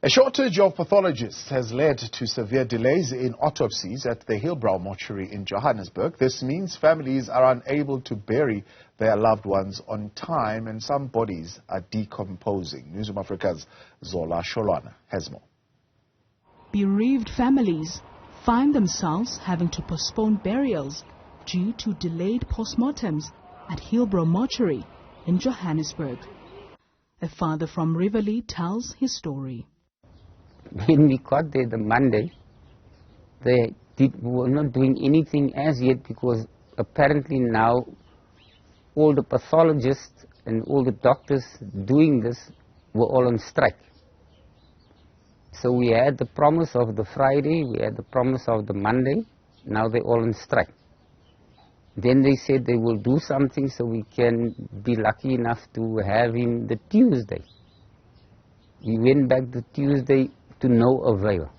A shortage of pathologists has led to severe delays in autopsies at the Hillbrow Mortuary in Johannesburg. This means families are unable to bury their loved ones on time and some bodies are decomposing. Newzroom Afrika's Zola has more. Bereaved families find themselves having to postpone burials due to delayed postmortems at Hillbrow Mortuary in Johannesburg. A father from Riverlea tells his story. When we got there the Monday, they were not doing anything as yet because apparently now all the pathologists and all the doctors doing this were all on strike. So we had the promise of the Friday, we had the promise of the Monday, now they're all on strike. Then they said they will do something so we can be lucky enough to have him the Tuesday. We went back the Tuesday to no avail.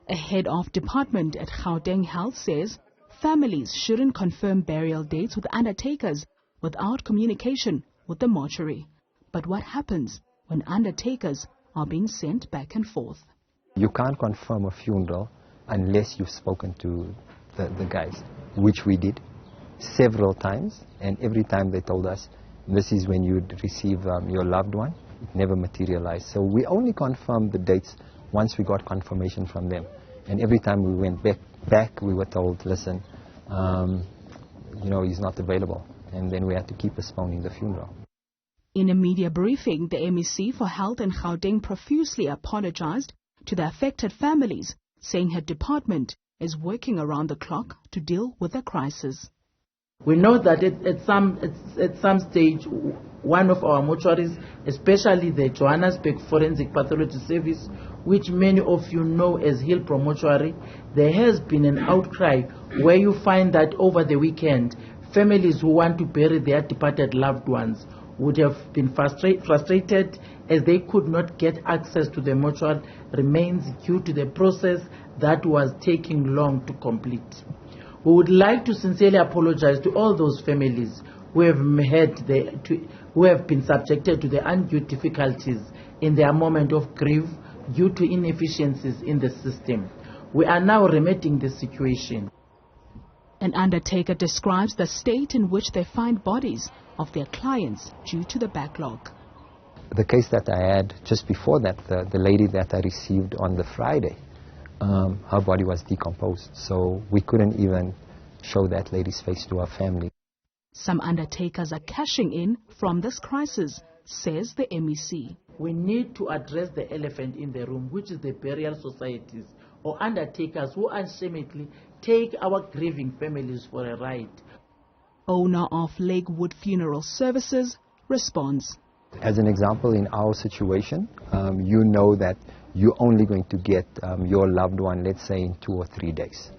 A head of department at Gauteng Health says families shouldn't confirm burial dates with undertakers without communication with the mortuary. But what happens when undertakers are being sent back and forth? You can't confirm a funeral unless you've spoken to the guys, which we did several times, and every time they told us this is when you'd receive your loved one. It never materialized. So we only confirmed the dates once we got confirmation from them. And every time we went back we were told, listen, he's not available. And then we had to keep postponing the funeral. In a media briefing, the MEC for Health in Gauteng profusely apologized to the affected families, saying her department is working around the clock to deal with the crisis. We know that at some stage, one of our mortuaries, especially the Johannesburg Forensic Pathology Service, which many of you know as Hillbrow Mortuary, there has been an outcry where you find that over the weekend, families who want to bury their departed loved ones would have been frustrated as they could not get access to the mortuary remains due to the process that was taking long to complete. We would like to sincerely apologize to all those families who have been subjected to the undue difficulties in their moment of grief due to inefficiencies in the system. We are now remedying the situation. An undertaker describes the state in which they find bodies of their clients due to the backlog. The case that I had just before that, the lady that I received on the Friday, her body was decomposed, so we couldn't even show that lady's face to our family. Some undertakers are cashing in from this crisis, says the MEC. We need to address the elephant in the room, which is the burial societies or undertakers who unashamedly take our grieving families for a ride. Owner of Lakewood Funeral Services responds. As an example, in our situation, you know that you're only going to get your loved one, let's say, in 2 or 3 days.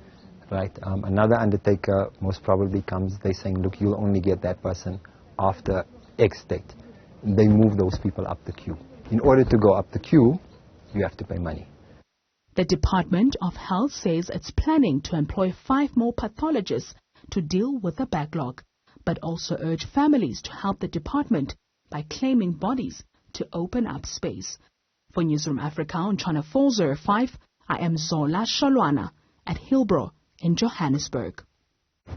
Right? Another undertaker most probably comes, they're saying, look, you'll only get that person after X date. They move those people up the queue. In order to go up the queue, you have to pay money. The Department of Health says it's planning to employ 5 more pathologists to deal with the backlog, but also urge families to help the department by claiming bodies to open up space. For Newzroom Afrika on Channel 405, I am Zola Sholwana at Hillbrow in Johannesburg.